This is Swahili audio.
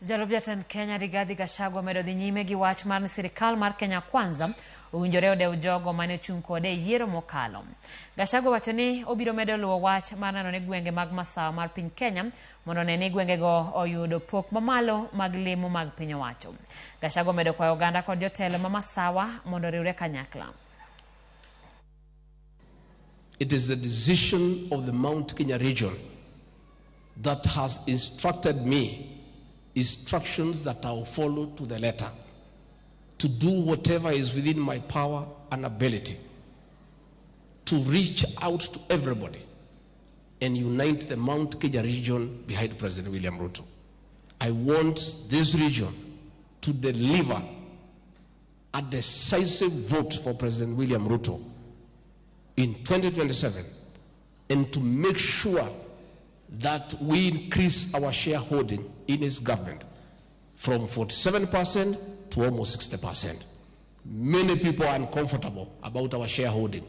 Jalup jatend Kenya Rigathi Gachagua medo dhi nyime gi wach mar sirikal mar Kenya Kwanza owinjore odew jogo mane chung kode yiero mokalo. Gachagua wacho ni obiro medo luwo wach mar neno ni gwenge mag masawa mar piny Kenya mondo ne ni gwenge go oyudo pok mamalo mag lemo mag piny owacho. Gachagua medo kwayo oganda kod jotelo ma masawa mondo riwre kanyakla. It is the decision of the Mount Kenya region that has instructed me instructions that I will follow to the letter, to do whatever is within my power and ability, to reach out to everybody and unite the Mount Kenya region behind President William Ruto. I want this region to deliver a decisive vote for President William Ruto in 2027 and to make sure that we increase our shareholding in his government from 47% to almost 60%. Many people are uncomfortable about our shareholding.